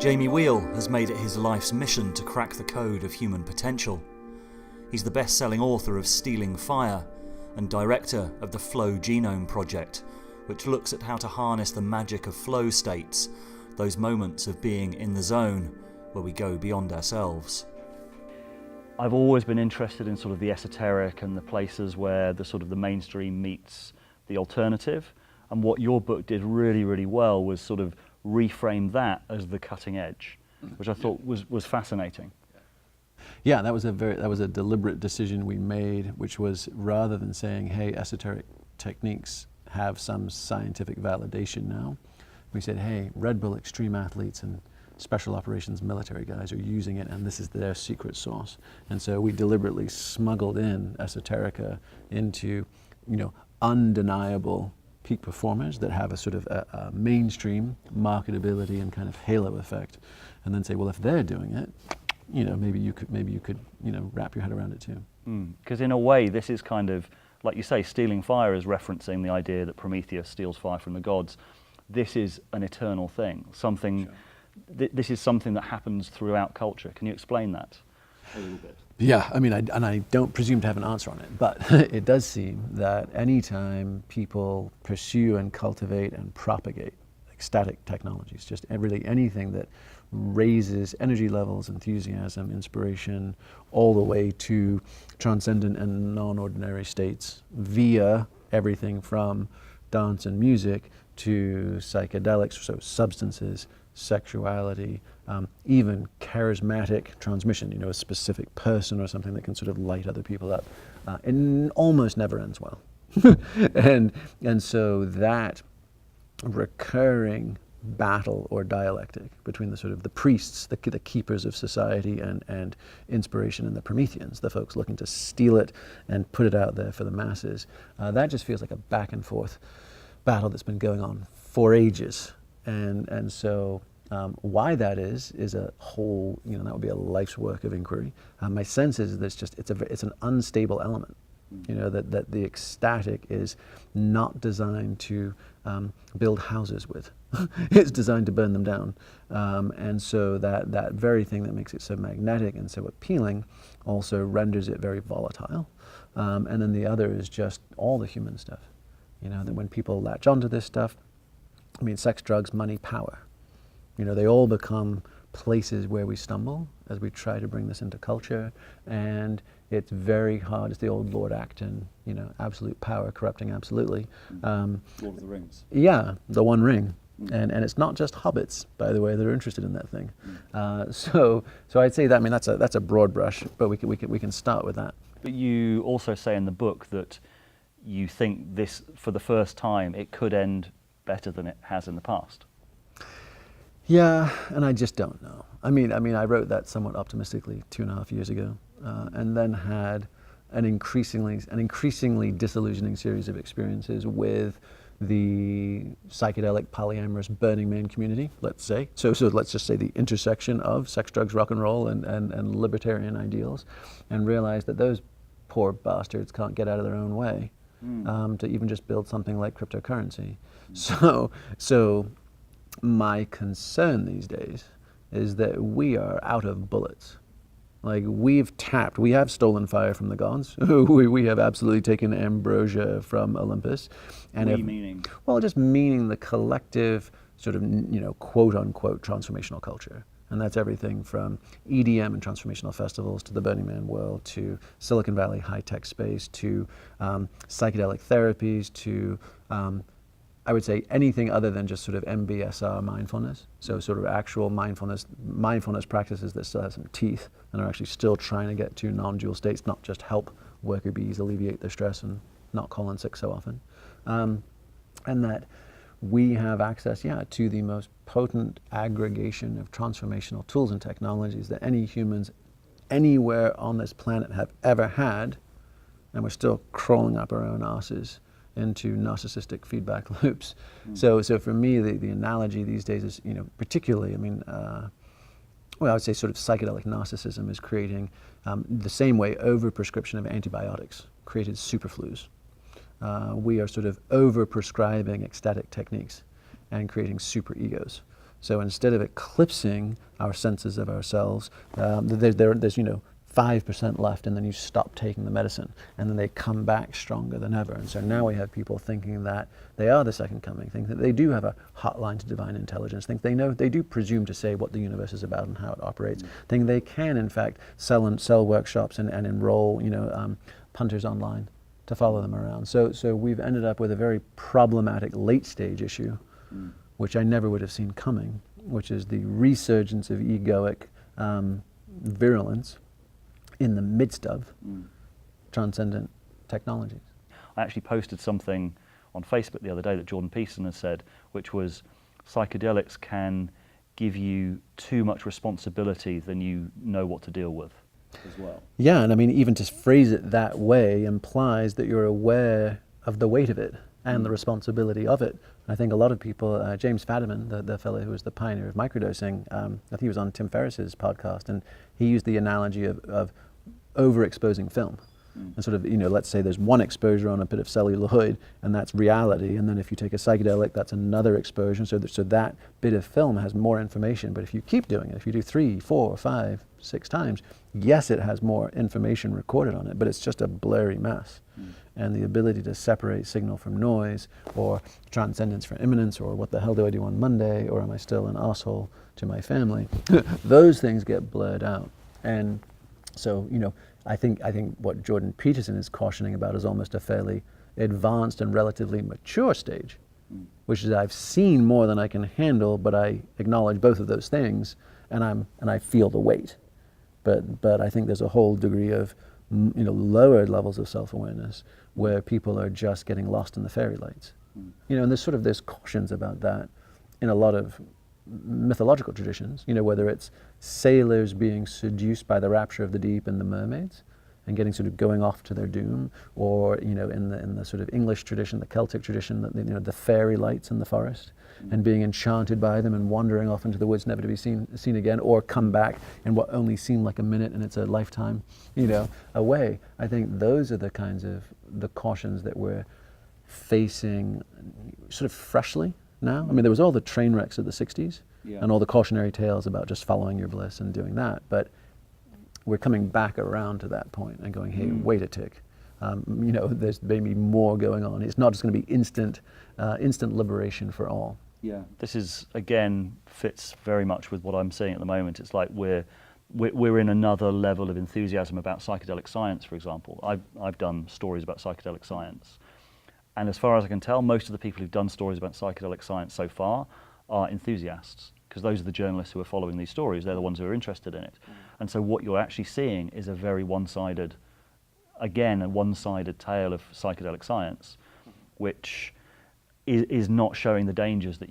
Jamie Wheal has made it his life's mission to crack the code of human potential. He's the best-selling author of Stealing Fire and director of the Flow Genome Project, which looks at how to harness the magic of flow states, those moments of being in the zone where we go beyond ourselves. I've always been interested in sort of the esoteric and the places where the sort of the mainstream meets the alternative, and what your book did really, really well was sort of reframe that as the cutting edge, which I thought was fascinating. Yeah, that was a deliberate decision we made, which was rather than saying, hey, esoteric techniques have some scientific validation now, we said, hey, Red Bull extreme athletes and special operations military guys are using it, and this is their secret sauce. And so we deliberately smuggled in esoterica into, undeniable peak performers that have a sort of a mainstream marketability and kind of halo effect, and then say, well, if they're doing it, maybe you could wrap your head around it too. Because in a way, this is kind of, like you say, stealing fire is referencing the idea that Prometheus steals fire from the gods. This is an eternal thing, something. Sure. This is something that happens throughout culture. Can you explain that a little bit? Yeah, I don't presume to have an answer on it, but it does seem that anytime people pursue and cultivate and propagate ecstatic technologies, just really anything that raises energy levels, enthusiasm, inspiration, all the way to transcendent and non-ordinary states via everything from dance and music to psychedelics, so substances, sexuality, even charismatic transmission, a specific person or something that can sort of light other people up. It almost never ends well. and so that recurring battle or dialectic between the sort of the priests, the keepers of society, and inspiration, and the Prometheans, the folks looking to steal it and put it out there for the masses, that just feels like a back and forth battle that's been going on for ages. And so why that is a whole, that would be a life's work of inquiry. My sense is that it's an unstable element, that the ecstatic is not designed to build houses with. It's designed to burn them down. And so that very thing that makes it so magnetic and so appealing also renders it very volatile. And then the other is just all the human stuff. That when people latch onto this stuff, sex, drugs, money, power, they all become places where we stumble as we try to bring this into culture, and it's very hard. It's the old Lord Acton, absolute power corrupting absolutely. Lord of the Rings. Yeah, the One Ring. And it's not just hobbits, by the way, that are interested in that thing. So I'd say that, that's a broad brush, but we can start with that. But you also say in the book that you think this, for the first time, it could end better than it has in the past. Yeah, and I just don't know. I wrote that somewhat optimistically 2.5 years ago, and then had an increasingly disillusioning series of experiences with the psychedelic polyamorous Burning Man community, let's say. So let's just say the intersection of sex, drugs, rock and roll and libertarian ideals, and realize that those poor bastards can't get out of their own way to even just build something like cryptocurrency. So my concern these days is that we are out of bullets. Like, we have stolen fire from the gods. we have absolutely taken ambrosia from Olympus. And meaning? Well, just meaning the collective sort of, quote unquote, transformational culture. And that's everything from EDM and transformational festivals to the Burning Man world to Silicon Valley high-tech space to psychedelic therapies to I would say anything other than just sort of MBSR mindfulness. So sort of actual mindfulness practices that still have some teeth and are actually still trying to get to non-dual states, not just help worker bees alleviate their stress and not call in sick so often. And that we have access, to the most potent aggregation of transformational tools and technologies that any humans anywhere on this planet have ever had, and we're still crawling up our own asses into narcissistic feedback loops. So for me, the analogy these days is, particularly, I would say sort of psychedelic narcissism is creating, the same way overprescription of antibiotics created superflus. We are sort of over-prescribing ecstatic techniques and creating super egos. So instead of eclipsing our senses of ourselves, there's 5% left, and then you stop taking the medicine, and then they come back stronger than ever. And so now we have people thinking that they are the second coming, think that they do have a hotline to divine intelligence, think they do presume to say what the universe is about and how it operates, think they can in fact sell workshops and enroll punters online to follow them around. So we've ended up with a very problematic late stage issue, which I never would have seen coming, which is the resurgence of egoic virulence in the midst of transcendent technologies. I actually posted something on Facebook the other day that Jordan Peterson has said, which was psychedelics can give you too much responsibility than you know what to deal with as well. Yeah, and I mean, even to phrase it that way implies that you're aware of the weight of it and the responsibility of it. I think a lot of people, James Fadiman, the fellow who was the pioneer of microdosing, I think he was on Tim Ferriss's podcast, and he used the analogy of overexposing film. And sort of, let's say there's one exposure on a bit of celluloid, and that's reality, and then if you take a psychedelic, that's another exposure, so that bit of film has more information. But if you keep doing it, if you do 3, 4, 5, 6 times, yes, it has more information recorded on it, but it's just a blurry mess. And the ability to separate signal from noise, or transcendence from immanence, or what the hell do I do on Monday, or am I still an asshole to my family, those things get blurred out. And so, I think what Jordan Peterson is cautioning about is almost a fairly advanced and relatively mature stage, which is I've seen more than I can handle, but I acknowledge both of those things, and I feel the weight. But I think there's a whole degree of lower levels of self-awareness where people are just getting lost in the fairy lights. And there's cautions about that in a lot of mythological traditions, whether it's sailors being seduced by the rapture of the deep and the mermaids and getting sort of going off to their doom, or in the sort of English tradition, the Celtic tradition, the fairy lights in the forest and being enchanted by them and wandering off into the woods never to be seen again, or come back in what only seemed like a minute and it's a lifetime away. I think those are the kinds of the cautions that we're facing sort of freshly now. I mean, there was all the train wrecks of the 60s and all the cautionary tales about just following your bliss and doing that, but we're coming back around to that point and going, hey, wait a tick. There's maybe more going on. It's not just going to be instant liberation for all. Yeah, this is, again, fits very much with what I'm seeing at the moment. It's like we're in another level of enthusiasm about psychedelic science, for example. I've done stories about psychedelic science. And as far as I can tell, most of the people who've done stories about psychedelic science so far are enthusiasts, because those are the journalists who are following these stories. They're the ones who are interested in it. And so what you're actually seeing is a very one-sided tale of psychedelic science, which is not showing the dangers that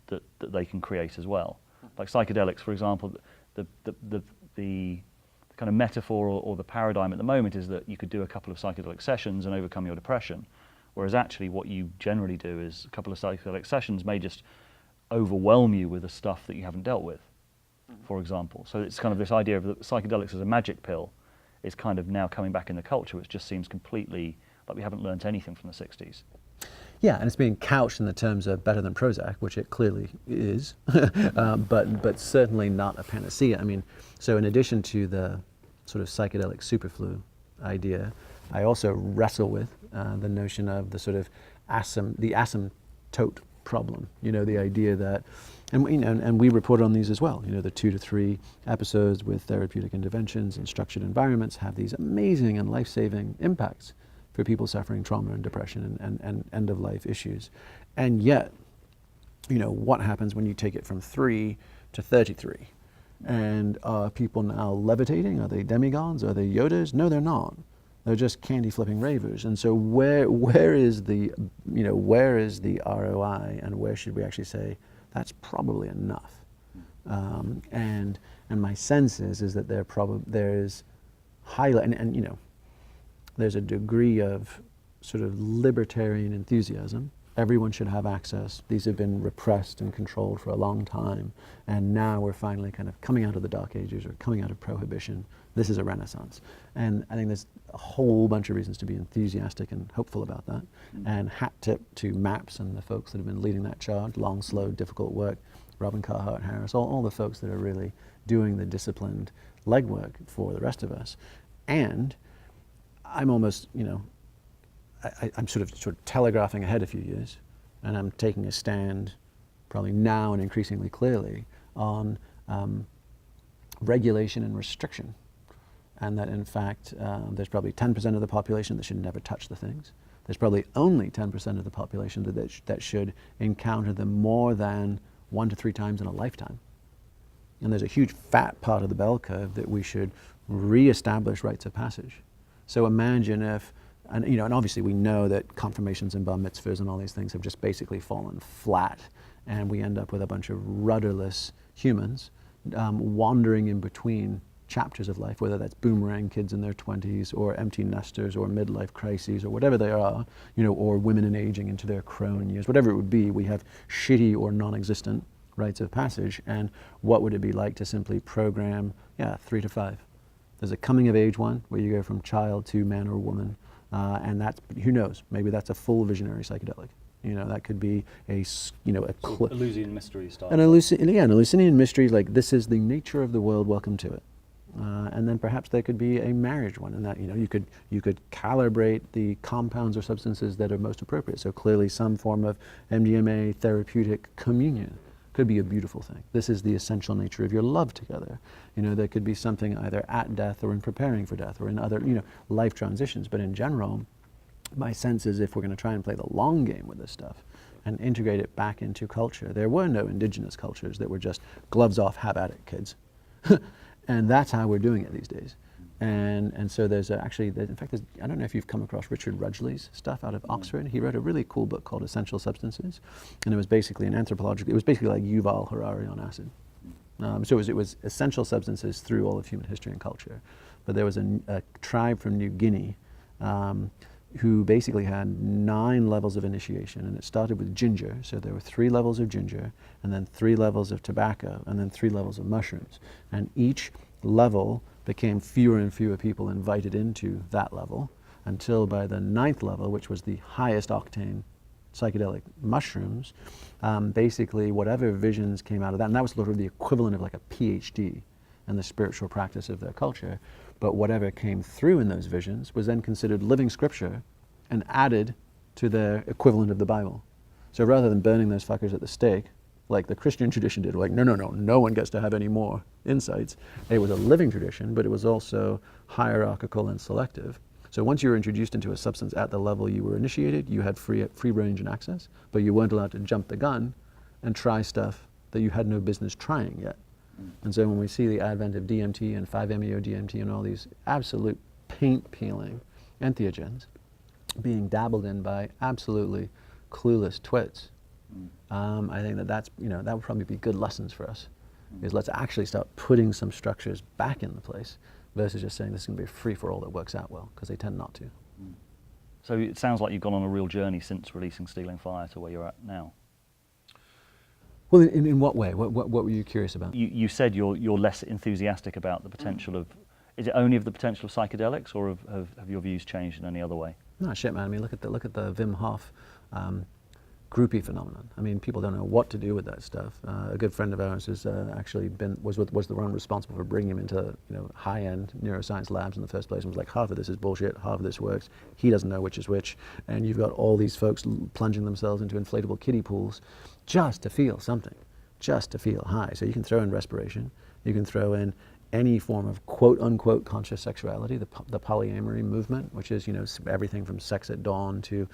that they can create as well. Like psychedelics, for example, the kind of metaphor or the paradigm at the moment is that you could do a couple of psychedelic sessions and overcome your depression, whereas actually what you generally do is a couple of psychedelic sessions may just overwhelm you with the stuff that you haven't dealt with, for example. So it's kind of this idea of the psychedelics as a magic pill is kind of now coming back in the culture, which just seems completely like we haven't learnt anything from the 60s. Yeah, and it's being couched in the terms of better than Prozac, which it clearly is, but certainly not a panacea. I mean, so in addition to the sort of psychedelic superflu idea, I also wrestle with the notion of the sort of the asymptote problem. The idea that, and we report on these as well. The 2 to 3 episodes with therapeutic interventions in structured environments have these amazing and life-saving impacts for people suffering trauma and depression and end-of-life issues. And yet, what happens when you take it from 3 to 33? And are people now levitating? Are they demigods? Are they Yodas? No, they're not. They're just candy-flipping ravers. And so where is the ROI, and where should we actually say that's probably enough? And my sense is that there's highly, and there's a degree of sort of libertarian enthusiasm. Everyone should have access. These have been repressed and controlled for a long time, and now we're finally kind of coming out of the Dark Ages or coming out of Prohibition. This is a renaissance. And I think there's a whole bunch of reasons to be enthusiastic and hopeful about that. And hat tip to MAPS and the folks that have been leading that charge. Long, slow, difficult work. Robin Carhart Harris, all the folks that are really doing the disciplined legwork for the rest of us. And I'm almost, I'm sort of telegraphing ahead a few years, and I'm taking a stand probably now and increasingly clearly on regulation and restriction. And that in fact, there's probably 10% of the population that should never touch the things. There's probably only 10% of the population that should encounter them more than 1 to 3 times in a lifetime. And there's a huge fat part of the bell curve that we should reestablish rites of passage. So imagine if, and obviously we know that confirmations and bar mitzvahs and all these things have just basically fallen flat, and we end up with a bunch of rudderless humans wandering in between chapters of life, whether that's boomerang kids in their 20s or empty nesters or midlife crises or whatever they are, or women in aging into their crone years, whatever it would be. We have shitty or non-existent rites of passage. And what would it be like to simply program 3 to 5? There's a coming of age one where you go from child to man or woman, and that's, who knows, maybe that's a full visionary psychedelic. That could be Eleusinian mystery style. An Eleusinian mystery, like this is the nature of the world, welcome to it. And then perhaps there could be a marriage one, and that you could calibrate the compounds or substances that are most appropriate. So clearly some form of MDMA therapeutic communion could be a beautiful thing. This is the essential nature of your love together. There could be something either at death or in preparing for death or in other life transitions. But in general, my sense is if we're going to try and play the long game with this stuff and integrate it back into culture, there were no indigenous cultures that were just gloves off, have at it, kids. And that's how we're doing it these days. And so there's in fact, I don't know if you've come across Richard Rudgley's stuff out of Oxford. He wrote a really cool book called Essential Substances, and it was basically it was basically like Yuval Harari on acid. So it was essential substances through all of human history and culture. But there was a tribe from New Guinea who basically had 9 levels of initiation, and it started with ginger. So there were 3 levels of ginger, and then 3 levels of tobacco, and then 3 levels of mushrooms. And each level became fewer and fewer people invited into that level, until by the 9th level, which was the highest octane psychedelic mushrooms, basically whatever visions came out of that, and that was sort of the equivalent of like a PhD in the spiritual practice of their culture, but whatever came through in those visions was then considered living scripture and added to their equivalent of the Bible. So rather than burning those fuckers at the stake, like the Christian tradition did, like no one gets to have any more insights, it was a living tradition, but it was also hierarchical and selective. So once you were introduced into a substance at the level you were initiated, you had free range and access, but you weren't allowed to jump the gun and try stuff that you had no business trying yet. And so when we see the advent of DMT and 5-MeO-DMT and all these absolute paint-peeling entheogens being dabbled in by absolutely clueless twits, I think that would probably be good lessons for us. Is let's actually start putting some structures back in the place versus just saying this is going to be a free-for-all that works out well, because they tend not to. So it sounds like you've gone on a real journey since releasing Stealing Fire to where you're at now. Well, in what way? What were you curious about? You said you're less enthusiastic about the potential of, is it only of the potential of psychedelics, or have your views changed in any other way? No, shit, man. I mean, look at the Wim Hof groupie phenomenon. I mean, people don't know what to do with that stuff. A good friend of ours has actually was the one responsible for bringing him into high-end neuroscience labs in the first place, and was like, half of this is bullshit, half of this works. He doesn't know which is which, and you've got all these folks plunging themselves into inflatable kiddie pools just to feel something, just to feel high. So you can throw in respiration, you can throw in any form of quote-unquote conscious sexuality, the polyamory movement, which is everything from sex at dawn to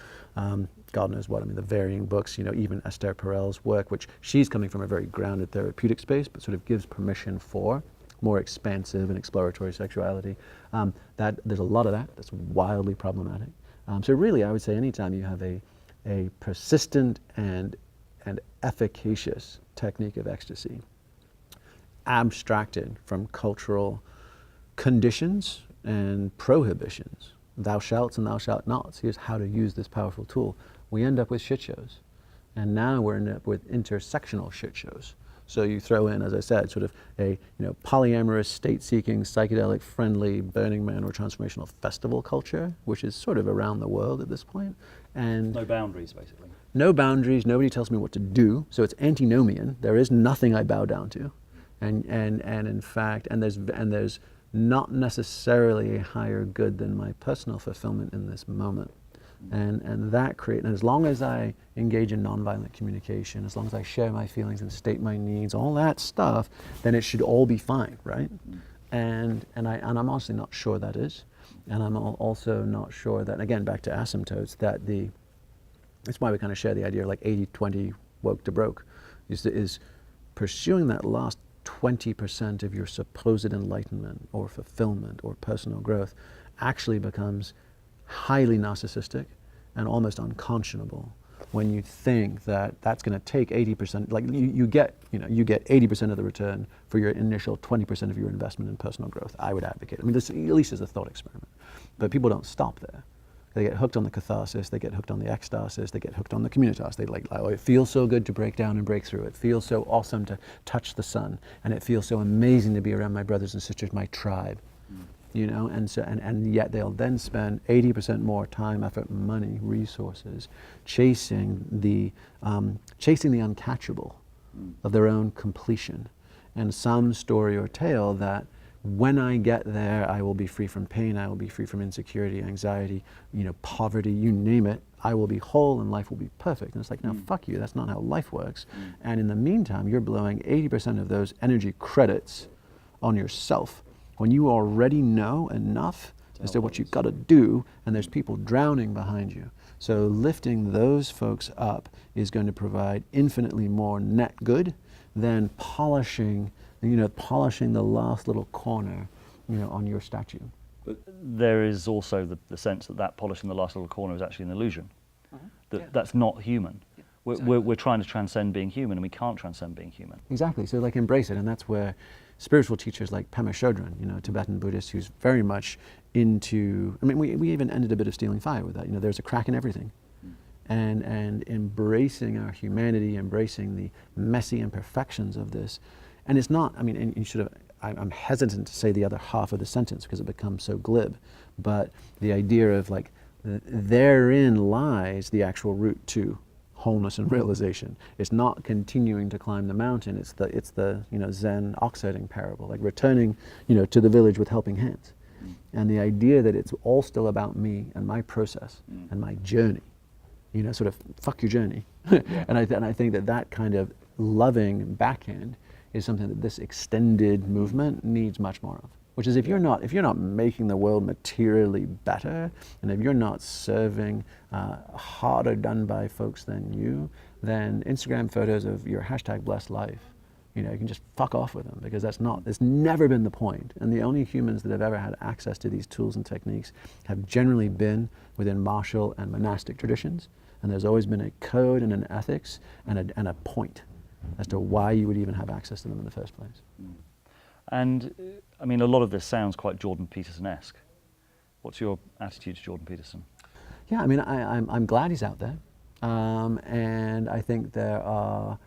God knows what. I mean, the varying books, even Esther Perel's work, which she's coming from a very grounded therapeutic space, but sort of gives permission for more expansive and exploratory sexuality. That there's a lot of that that's wildly problematic. So really, I would say anytime you have a persistent and efficacious technique of ecstasy, abstracted from cultural conditions and prohibitions, thou shalts and thou shalt nots, here's how to use this powerful tool, we end up with shit shows. And now we're end up with intersectional shit shows. So you throw in, as I said, sort of a polyamorous, state-seeking, psychedelic-friendly Burning Man or transformational festival culture, which is sort of around the world at this point. And no boundaries, basically. no boundaries, nobody tells me what to do, so it's antinomian. There is nothing I bow down to. And in fact, there's not necessarily a higher good than my personal fulfillment in this moment. And as long as I engage in nonviolent communication, as long as I share my feelings and state my needs, all that stuff, then it should all be fine, right? And I'm honestly not sure that is. And I'm also not sure that, again, back to asymptotes, that's why we kind of share the idea like 80-20 woke to broke, is pursuing that last 20% of your supposed enlightenment or fulfillment or personal growth actually becomes highly narcissistic and almost unconscionable when you think that that's going to take 80%, like you get 80% of the return for your initial 20% of your investment in personal growth. I would advocate. I mean, this at least is a thought experiment. But people don't stop there. They get hooked on the catharsis, they get hooked on the ecstasis, they get hooked on the communitas. They like, oh, it feels so good to break down and break through. It feels so awesome to touch the sun, and it feels so amazing to be around my brothers and sisters, my tribe. You know, and yet they'll then spend 80% more time, effort, money, resources chasing the uncatchable of their own completion, and some story or tale that when I get there, I will be free from pain, I will be free from insecurity, anxiety, poverty, you name it. I will be whole and life will be perfect. And it's like, no, fuck you. That's not how life works. And in the meantime, you're blowing 80% of those energy credits on yourself when you already know enough as to what you've got to do, and there's people drowning behind you. So lifting those folks up is going to provide infinitely more net good than polishing the last little corner, on your statue. But there is also the sense that polishing the last little corner is actually an illusion. That's not human. We're trying to transcend being human, and we can't transcend being human. Exactly. So like embrace it, and that's where spiritual teachers like Pema Chodron, Tibetan Buddhist, who's very much into. I mean, we even ended a bit of stealing fire with that. there's a crack in everything, and embracing our humanity, embracing the messy imperfections of this, and it's not. I mean, and you should have. I'm hesitant to say the other half of the sentence because it becomes so glib, but the idea of like therein lies the actual route to wholeness and realization. It's not continuing to climb the mountain. It's the Zen ox-herding parable, like returning to the village with helping hands, and the idea that it's all still about me and my process and my journey. Sort of fuck your journey. and I think that kind of loving backhand is something that this extended movement needs much more of. Which is if you're not making the world materially better, and if you're not serving harder done by folks than you, then Instagram photos of your hashtag blessed life, you can just fuck off with them, because it's never been the point. And the only humans that have ever had access to these tools and techniques have generally been within martial and monastic traditions, and there's always been a code and an ethics and a point as to why you would even have access to them in the first place. And I mean, a lot of this sounds quite Jordan Peterson-esque. What's your attitude to Jordan Peterson? Yeah, I mean, I'm glad he's out there, and I think there are,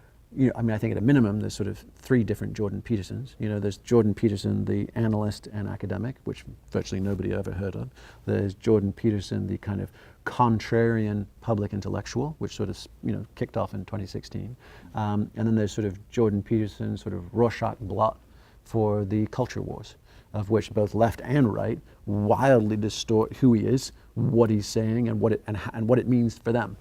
I think at a minimum there's sort of three different Jordan Petersons. There's Jordan Peterson, the analyst and academic, which virtually nobody ever heard of. There's Jordan Peterson, the kind of contrarian public intellectual, which sort of kicked off in 2016, and then there's sort of Jordan Peterson, sort of Rorschach blot for the culture wars, of which both left and right wildly distort who he is, what he's saying, and what it means for them.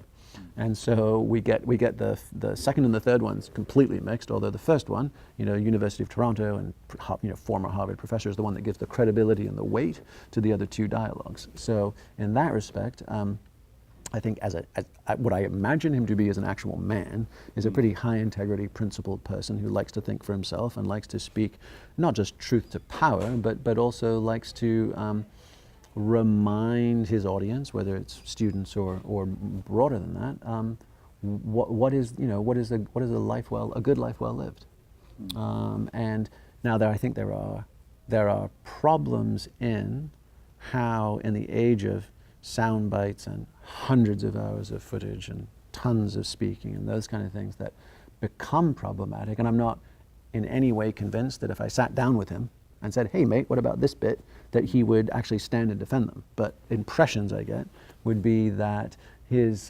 And so we get the second and the third ones completely mixed. Although the first one, University of Toronto and former Harvard professor, is the one that gives the credibility and the weight to the other two dialogues. So in that respect, I think as what I imagine him to be as an actual man is a pretty high integrity, principled person who likes to think for himself and likes to speak not just truth to power, but also likes to remind his audience, whether it's students or broader than that, what is a good life well lived. And now I think there are problems in how, in the age of sound bites and hundreds of hours of footage and tons of speaking and those kind of things, that become problematic. And I'm not in any way convinced that if I sat down with him and said, hey mate, what about this bit, that he would actually stand and defend them. But impressions I get would be that his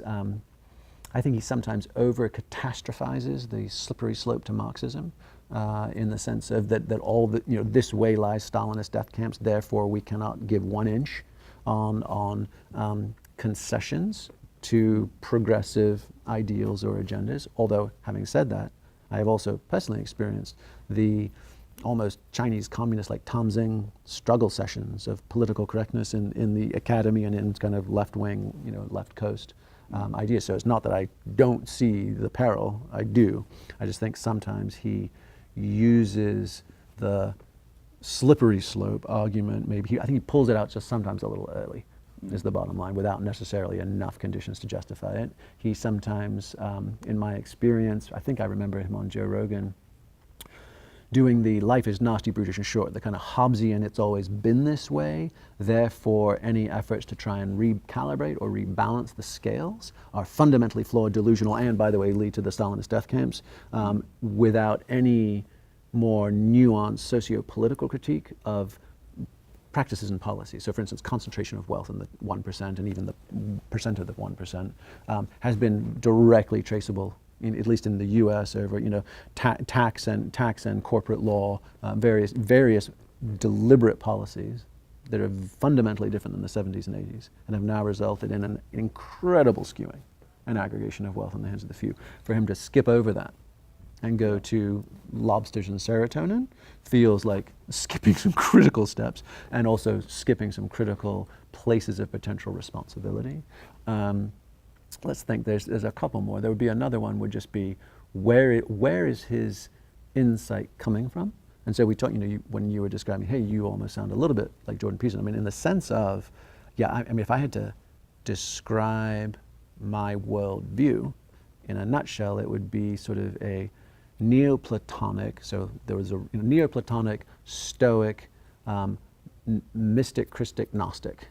I think he sometimes over-catastrophizes the slippery slope to Marxism, in the sense of that all the, this way lies Stalinist death camps, therefore we cannot give 1 inch on concessions to progressive ideals or agendas. Although, having said that, I have also personally experienced the almost Chinese communist-like Tamzing struggle sessions of political correctness in the academy and in kind of left-wing, left coast ideas. So it's not that I don't see the peril, I do. I just think sometimes he uses the slippery slope argument, I think he pulls it out just sometimes a little early, is the bottom line, without necessarily enough conditions to justify it. He sometimes, in my experience, I think I remember him on Joe Rogan, doing the life is nasty, brutish, and short, the kind of Hobbesian, it's always been this way, therefore any efforts to try and recalibrate or rebalance the scales are fundamentally flawed, delusional, and, by the way, lead to the Stalinist death camps, without any more nuanced socio-political critique of practices and policies. So, for instance, concentration of wealth in the 1% and even the percent of the 1% has been directly traceable, at least in the U.S., over tax and corporate law, various deliberate policies that are fundamentally different than the 70s and 80s, and have now resulted in an incredible skewing and aggregation of wealth in the hands of the few. For him to skip over that and go to lobsters and serotonin feels like skipping some critical steps, and also skipping some critical places of potential responsibility. Let's think, there's a couple more. There would be another one, would just be, where is his insight coming from? And so we talked, when you were describing, hey, you almost sound a little bit like Jordan Peterson. I mean, in the sense of, I mean, if I had to describe my worldview in a nutshell, it would be sort of a Neoplatonic, so there was a Neoplatonic, Stoic, mystic, Christic, Gnostic.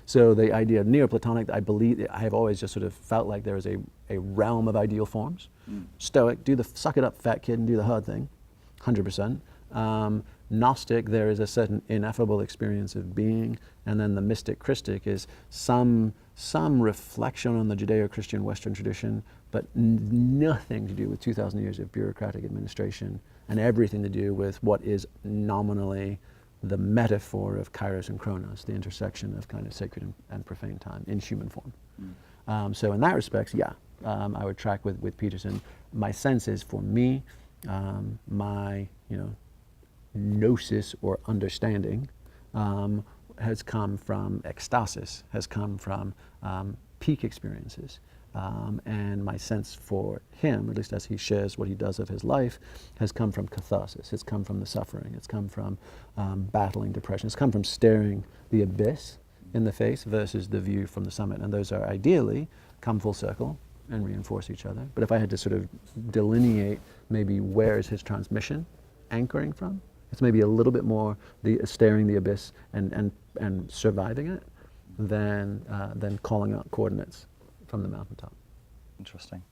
So the idea of Neoplatonic, I have always just sort of felt like there is a realm of ideal forms. Stoic, suck it up, fat kid, and do the hard thing, 100%. Gnostic, there is a certain ineffable experience of being, and then the mystic Christic is some reflection on the Judeo-Christian Western tradition, but nothing to do with 2,000 years of bureaucratic administration, and everything to do with what is nominally the metaphor of Kairos and Chronos, the intersection of kind of sacred and profane time in human form. So in that respect, I would track with Peterson. My sense is, for me, my gnosis or understanding has come from ecstasis, has come from peak experiences. And my sense for him, at least as he shares what he does of his life, has come from catharsis. It's come from the suffering. It's come from battling depression. It's come from staring the abyss in the face versus the view from the summit. And those are ideally come full circle and reinforce each other. But if I had to sort of delineate maybe where is his transmission anchoring from, it's maybe a little bit more the staring the abyss and surviving it than calling out coordinates from the mountaintop. Interesting.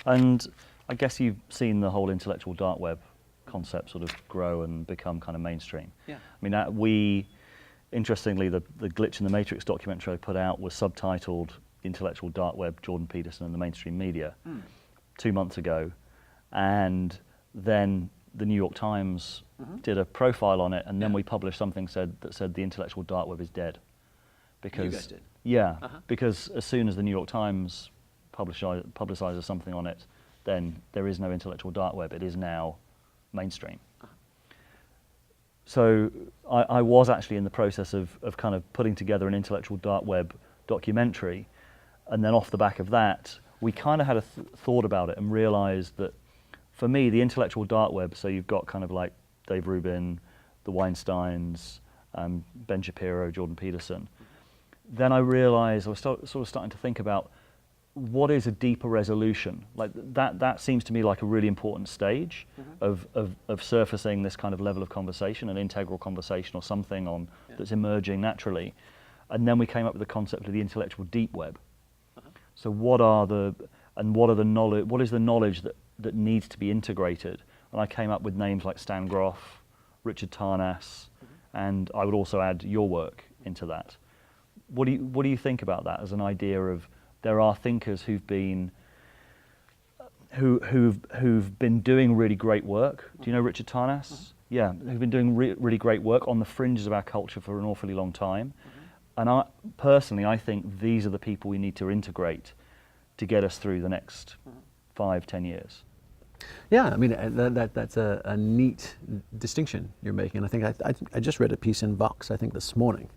And I guess you've seen the whole intellectual dark web concept sort of grow and become kind of mainstream. Yeah. I mean, interestingly, the Glitch in the Matrix documentary I put out was subtitled Intellectual Dark Web, Jordan Peterson and the Mainstream Media 2 months ago. And then the New York Times did a profile on it, and then we published something that said the intellectual dark web is dead. Because, you guys did? Yeah, because as soon as the New York Times publicizes something on it, then there is no intellectual dark web. It is now mainstream. So I was actually in the process of kind of putting together an intellectual dark web documentary, and then off the back of that, we kind of had a thought about it and realized that for me, the intellectual dark web, so you've got kind of like Dave Rubin, the Weinsteins, Ben Shapiro, Jordan Peterson. Then I realized I was sort of starting to think about what is a deeper resolution. Like that seems to me like a really important stage of surfacing this kind of level of conversation, an integral conversation or something that's emerging naturally. And then we came up with the concept of the intellectual deep web. So what is the knowledge that needs to be integrated? And I came up with names like Stan Groff, Richard Tarnas, and I would also add your work into that. What do you think about that as an idea of there are thinkers who've been doing really great work. Do you know Richard Tarnas? Yeah, who've been doing really great work on the fringes of our culture for an awfully long time. And I think these are the people we need to integrate to get us through the next 5-10 years. Yeah, I mean, that's a neat distinction you're making. And I think I just read a piece in Vox, I think this morning,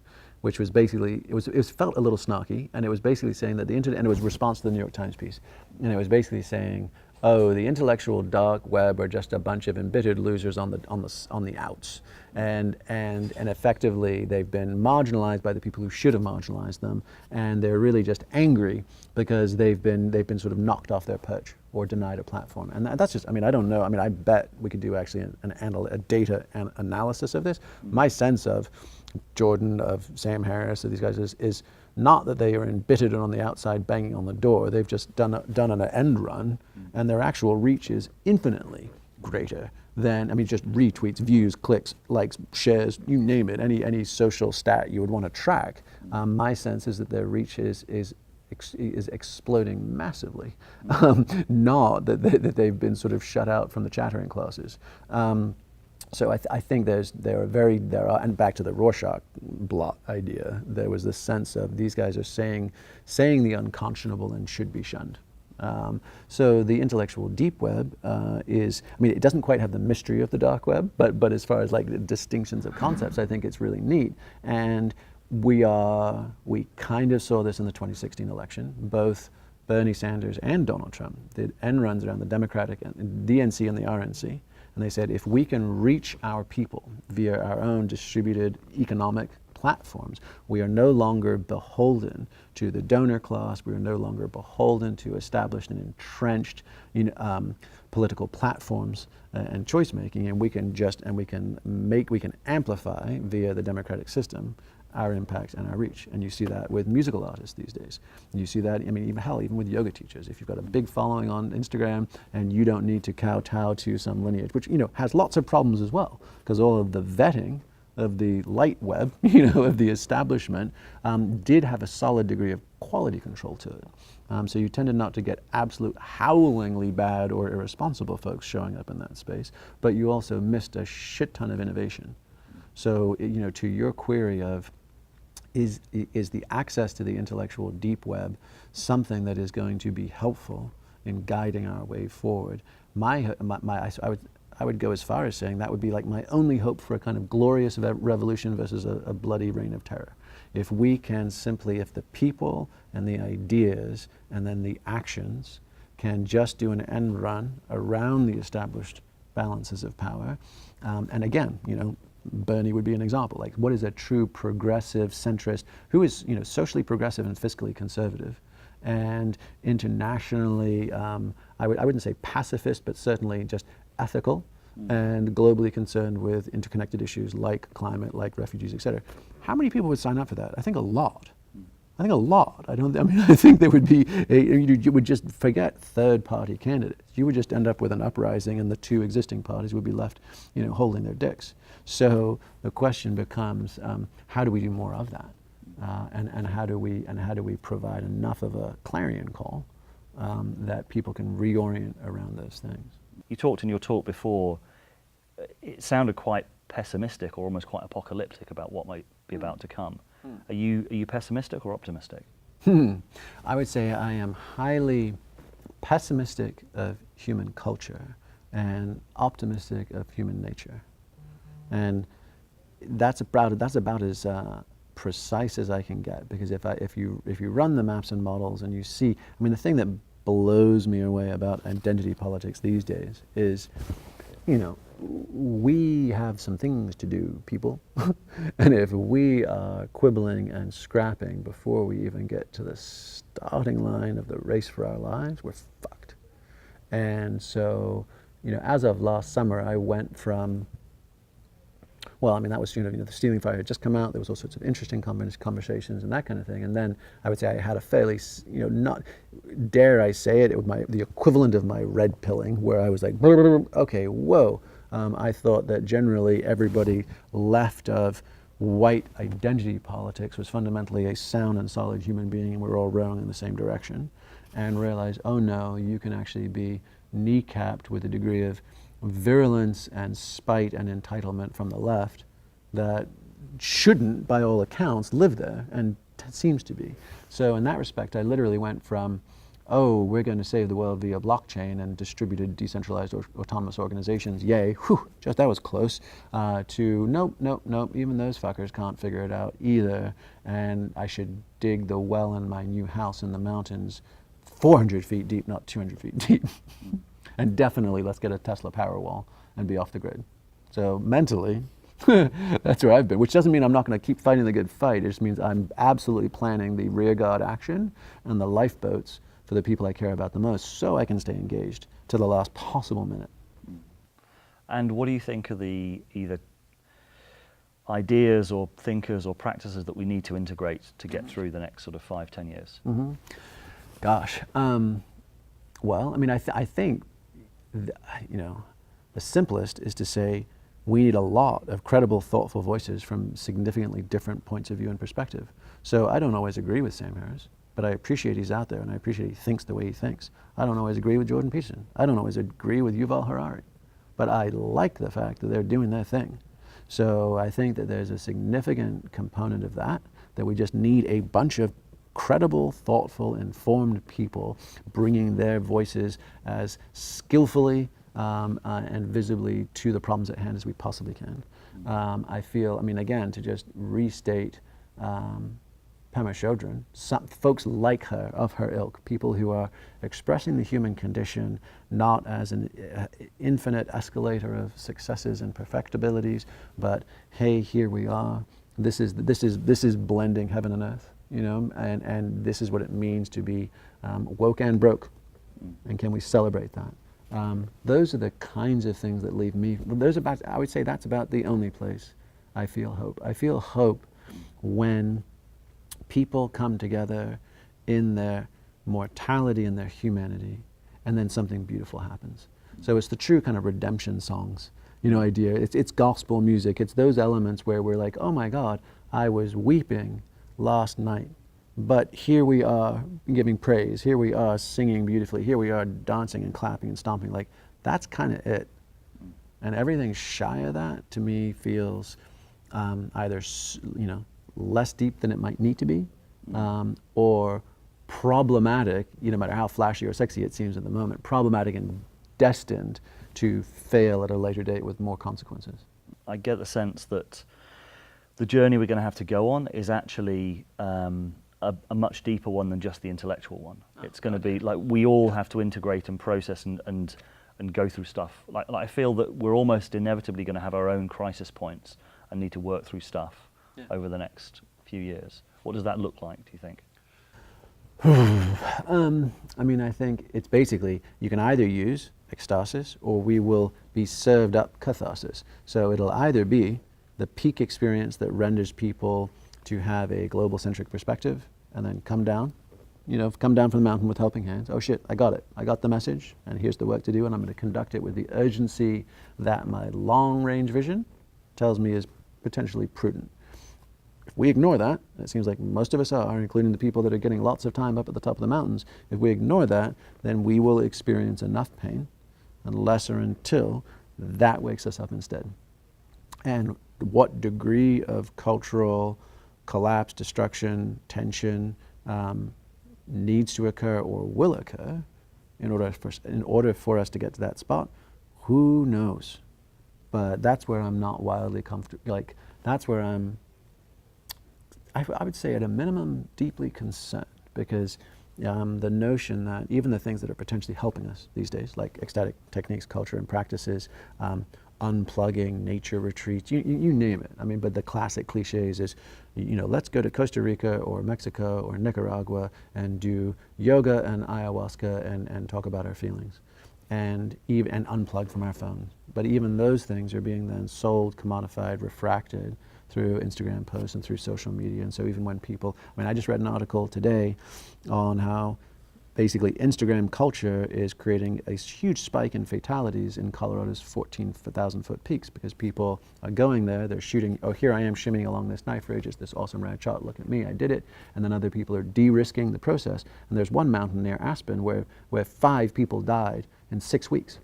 which was basically, it felt a little snarky, and it was basically saying that the internet, and it was a response to the New York Times piece, and it was basically saying, oh, the intellectual dark web are just a bunch of embittered losers on the outs, and effectively they've been marginalized by the people who should have marginalized them, and they're really just angry because they've been sort of knocked off their perch or denied a platform. And that's just, I mean, I don't know. I mean, I bet we could do actually a data analysis of this. My sense of Jordan, of Sam Harris, of these guys is not that they are embittered and on the outside banging on the door. They've just done an end run, and their actual reach is infinitely greater than, I mean, just retweets, views, clicks, likes, shares, you name it, any social stat you would want to track. My sense is that their reach is exploding massively, not that they've been sort of shut out from the chattering classes. So I think there are, and back to the Rorschach blot idea, there was this sense of these guys are saying the unconscionable and should be shunned. So the intellectual deep web is, I mean, it doesn't quite have the mystery of the dark web, but as far as like the distinctions of concepts, I think it's really neat. And we kind of saw this in the 2016 election. Both Bernie Sanders and Donald Trump did end runs around the Democratic and DNC and the RNC. And they said, if we can reach our people via our own distributed economic platforms, we are no longer beholden to the donor class. We are no longer beholden to established and entrenched political platforms and choice making. And we can amplify via the democratic system our impact and our reach. And you see that with musical artists these days. You see that, I mean, even with yoga teachers. If you've got a big following on Instagram and you don't need to kowtow to some lineage, which, has lots of problems as well, because all of the vetting of the light web, of the establishment, did have a solid degree of quality control to it. So you tended not to get absolute howlingly bad or irresponsible folks showing up in that space, but you also missed a shit ton of innovation. So, to your query of, is the access to the intellectual deep web something that is going to be helpful in guiding our way forward? I would go as far as saying that would be like my only hope for a kind of glorious revolution versus a bloody reign of terror. If we can simply, if the people and the ideas and then the actions can just do an end run around the established balances of power, and again, Bernie would be an example. Like, what is a true progressive centrist who is, socially progressive and fiscally conservative, and internationally, I wouldn't say pacifist, but certainly just ethical and globally concerned with interconnected issues like climate, like refugees, et cetera. How many people would sign up for that? I think a lot. I think there would be, you would just forget third-party candidates. You would just end up with an uprising, and the two existing parties would be left, holding their dicks. So the question becomes, how do we do more of that, and how do we provide enough of a clarion call that people can reorient around those things? You talked in your talk before. It sounded quite pessimistic or almost quite apocalyptic about what might be about to come. Are you pessimistic or optimistic? I would say I am highly pessimistic of human culture and optimistic of human nature, and that's about as precise as I can get. Because if you run the maps and models and you see, I mean, the thing that blows me away about identity politics these days is, we have some things to do, people. And if we are quibbling and scrapping before we even get to the starting line of the race for our lives, we're fucked. And so, as of last summer, I went from, that was, the Stealing Fire had just come out. There was all sorts of interesting conversations and that kind of thing. And then I would say I had a fairly, not, dare I say it, the equivalent of my red pilling, where I was like, okay, whoa. I thought that generally everybody left of white identity politics was fundamentally a sound and solid human being and we're all rowing in the same direction, and realize, oh no, you can actually be kneecapped with a degree of virulence and spite and entitlement from the left that shouldn't, by all accounts, live there, and seems to be. So in that respect, I literally went from, oh, we're going to save the world via blockchain and distributed decentralized autonomous organizations, yay, whew, just that was close, to nope, even those fuckers can't figure it out either, and I should dig the well in my new house in the mountains 400 feet deep, not 200 feet deep. And definitely let's get a Tesla Powerwall and be off the grid. So mentally, that's where I've been, which doesn't mean I'm not going to keep fighting the good fight. It just means I'm absolutely planning the rearguard action and the lifeboats for the people I care about the most, so I can stay engaged to the last possible minute. And what do you think are the either ideas or thinkers or practices that we need to integrate to get through the next sort of 5-10 years? Mm-hmm. Gosh, well, I mean, I think, the simplest is to say we need a lot of credible, thoughtful voices from significantly different points of view and perspective. So I don't always agree with Sam Harris, but I appreciate he's out there and I appreciate he thinks the way he thinks. I don't always agree with Jordan Peterson. I don't always agree with Yuval Harari, but I like the fact that they're doing their thing. So I think that there's a significant component of that we just need a bunch of credible, thoughtful, informed people bringing their voices as skillfully and visibly to the problems at hand as we possibly can. I feel, again, to just restate Pema Chodron, some folks like her, of her ilk, people who are expressing the human condition not as an infinite escalator of successes and perfectibilities, but hey, here we are. This is blending heaven and earth, and this is what it means to be woke and broke, and can we celebrate that? Those are the kinds of things that leave me. I would say that's about the only place I feel hope. I feel hope when people come together in their mortality and their humanity, and then something beautiful happens. So it's the true kind of redemption songs, idea. It's gospel music. It's those elements where we're like, oh my God, I was weeping last night, but here we are giving praise. Here we are singing beautifully. Here we are dancing and clapping and stomping. Like, that's kind of it. And everything shy of that, to me, feels either, less deep than it might need to be, or problematic, no matter how flashy or sexy it seems at the moment, problematic and destined to fail at a later date with more consequences. I get the sense that the journey we're going to have to go on is actually a much deeper one than just the intellectual one. It's going to be like we all have to integrate and process and go through stuff. Like I feel that we're almost inevitably going to have our own crisis points and need to work through stuff over the next few years. What does that look like, do you think? I think it's basically, you can either use ecstasis or we will be served up catharsis. So it'll either be the peak experience that renders people to have a global centric perspective and then come down from the mountain with helping hands. Oh shit, I got it. I got the message and here's the work to do, and I'm going to conduct it with the urgency that my long range vision tells me is potentially prudent. If we ignore that, and it seems like most of us are, including the people that are getting lots of time up at the top of the mountains, if we ignore that, then we will experience enough pain, unless or until that wakes us up instead. And what degree of cultural collapse, destruction, tension needs to occur or will occur in order for us to get to that spot, who knows? But that's where I'm not wildly comfortable. That's where I would say at a minimum deeply concerned, because the notion that even the things that are potentially helping us these days, like ecstatic techniques, culture and practices, unplugging, nature retreats, you name it. But the classic cliches is, let's go to Costa Rica or Mexico or Nicaragua and do yoga and ayahuasca and talk about our feelings and unplug from our phones. But even those things are being then sold, commodified, refracted through Instagram posts and through social media. And so even when people, I just read an article today on how basically Instagram culture is creating a huge spike in fatalities in Colorado's 14,000-foot peaks, because people are going there, they're shooting, oh, here I am shimmying along this knife ridge, it's this awesome rad shot, look at me, I did it. And then other people are de-risking the process. And there's one mountain near Aspen where 5 people died in 6 weeks.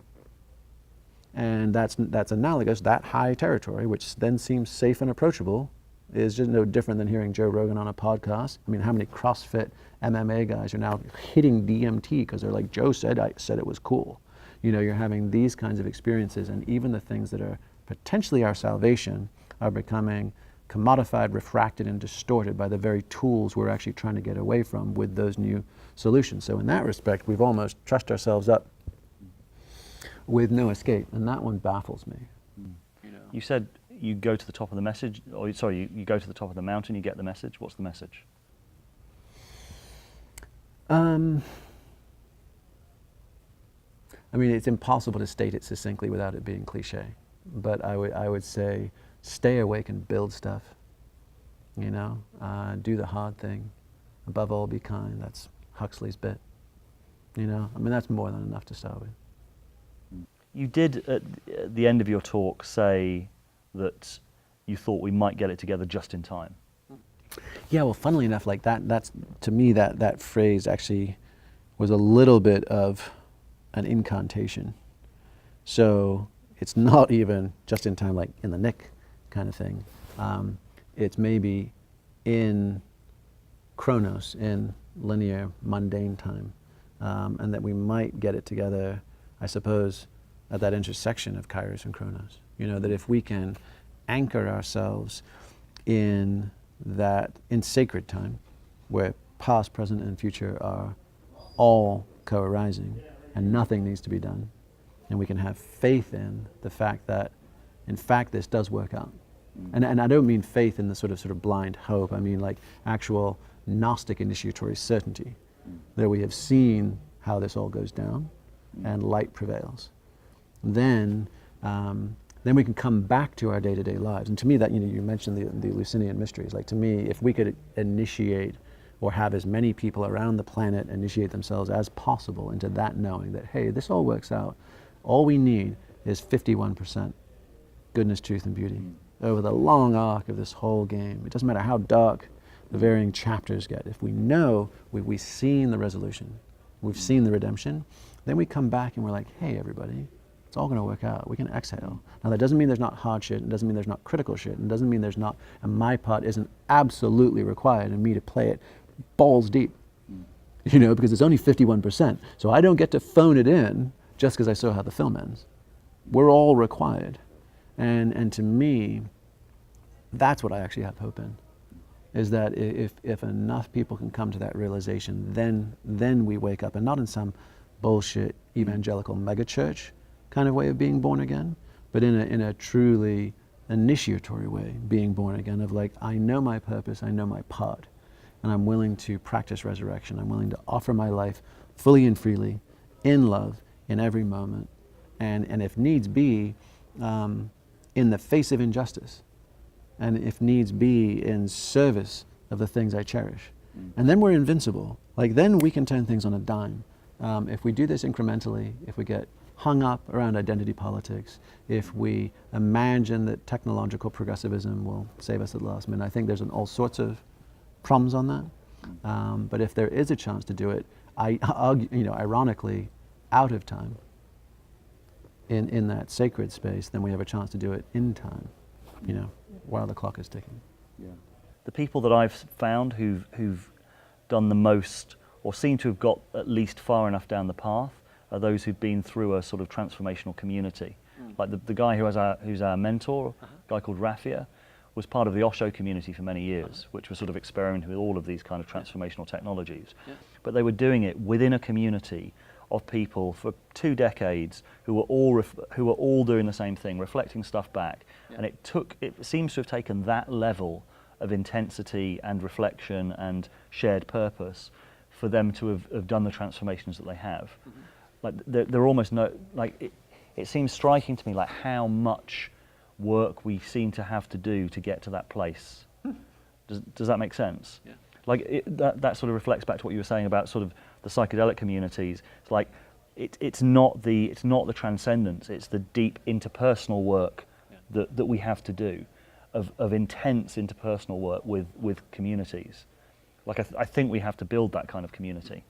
And that's analogous, that high territory, which then seems safe and approachable, is just no different than hearing Joe Rogan on a podcast. I mean, how many CrossFit MMA guys are now hitting DMT because they're like, Joe said it was cool. You know, you're having these kinds of experiences, and even the things that are potentially our salvation are becoming commodified, refracted, and distorted by the very tools we're actually trying to get away from with those new solutions. So in that respect, we've almost trussed ourselves up with no escape, and that one baffles me. You know? You said you go to the top of the message, or sorry, you go to the top of the mountain, you get the message. What's the message? I mean, it's impossible to state it succinctly without it being cliche, but I would say stay awake and build stuff, you know, do the hard thing, above all be kind. That's Huxley's bit, you know. I mean, that's more than enough to start with. You did at the end of your talk say that you thought we might get it together just in time. Yeah, well, funnily enough, like that's to me that phrase actually was a little bit of an incantation. So it's not even just in time, like in the nick kind of thing. It's maybe in chronos, in linear, mundane time, and that we might get it together, I suppose, at that intersection of kairos and chronos. You know, that if we can anchor ourselves in sacred time, where past, present, and future are all co-arising, and nothing needs to be done, and we can have faith in the fact that, in fact, this does work out. And I don't mean faith in the sort of blind hope. I mean like actual Gnostic initiatory certainty that we have seen how this all goes down, and light prevails. Then we can come back to our day-to-day lives. And to me, that, you know, you mentioned the Eleusinian mysteries. Like, to me, if we could initiate or have as many people around the planet initiate themselves as possible into that knowing that, hey, this all works out. All we need is 51% goodness, truth, and beauty over the long arc of this whole game. It doesn't matter how dark the varying chapters get. If we know we've seen the resolution, we've seen the redemption, then we come back and we're like, hey, everybody, it's all going to work out. We can exhale. Now, that doesn't mean there's not hard shit. It doesn't mean there's not critical shit. It doesn't mean there's not, and my part isn't absolutely required in me to play it balls deep, you know, because it's only 51%. So I don't get to phone it in just because I saw how the film ends. We're all required. And to me, that's what I actually have hope in, is that if enough people can come to that realization, then we wake up, and not in some bullshit evangelical megachurch kind of way of being born again, but in a truly initiatory way, being born again, of like, I know my purpose, I know my part, and I'm willing to practice resurrection. I'm willing to offer my life fully and freely, in love, in every moment, and if needs be, in the face of injustice, and if needs be, in service of the things I cherish. And then we're invincible. Like, then we can turn things on a dime. If we do this incrementally, if we get hung up around identity politics, if we imagine that technological progressivism will save us at last minute, I think there's all sorts of problems on that. But if there is a chance to do it, ironically, out of time, in that sacred space, then we have a chance to do it in time, you know, while the clock is ticking. Yeah. The people that I've found who've done the most, or seem to have got at least far enough down the path, are those who've been through a sort of transformational community. Like the guy who's our mentor, a guy called Raffia, was part of the Osho community for many years, which was sort of experimenting with all of these kind of transformational technologies. But they were doing it within a community of people for 2 decades who were all doing the same thing, reflecting stuff back. And it seems to have taken that level of intensity and reflection and shared purpose for them to have done the transformations that they have. Like, they're almost it seems striking to me like how much work we seem to have to do to get to that place. Does that make sense? Yeah. Like, that sort of reflects back to what you were saying about sort of the psychedelic communities. It's like it's not the transcendence. It's the deep interpersonal work that we have to do, of intense interpersonal work with communities. Like I think we have to build that kind of community.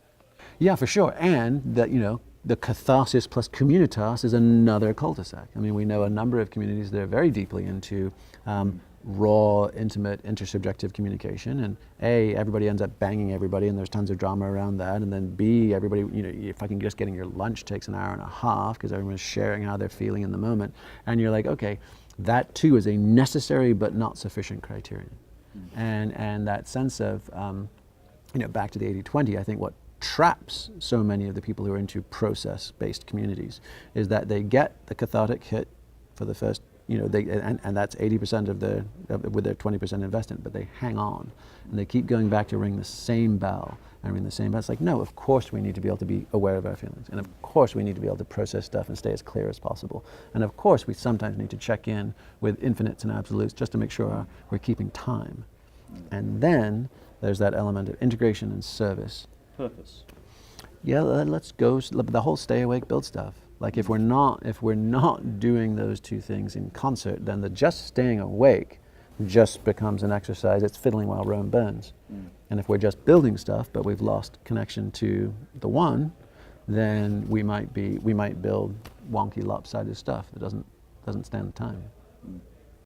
Yeah, for sure. And that, you know, the catharsis plus communitas is another cul-de-sac. I mean, we know a number of communities that are very deeply into raw, intimate, intersubjective communication. And A, everybody ends up banging everybody, and there's tons of drama around that. And then B, everybody, you know, if I can just getting your lunch takes an hour and a half because everyone's sharing how they're feeling in the moment. And you're like, okay, that too is a necessary but not sufficient criterion. And that sense of, you know, back to the 80-20, I think what traps so many of the people who are into process-based communities is that they get the cathartic hit for the first, you know, and that's 80% of their, with their 20% investment, but they hang on and they keep going back to ring the same bell and ring the same bell. It's like, no, of course we need to be able to be aware of our feelings, and of course we need to be able to process stuff and stay as clear as possible, and of course we sometimes need to check in with infinites and absolutes just to make sure we're keeping time. And then there's that element of integration and service. Purpose. Yeah, let's go. The whole stay awake, build stuff. Like if we're not doing those two things in concert, then the just staying awake just becomes an exercise. It's fiddling while Rome burns. And if we're just building stuff, but we've lost connection to the one, then we might build wonky, lopsided stuff that doesn't stand the time.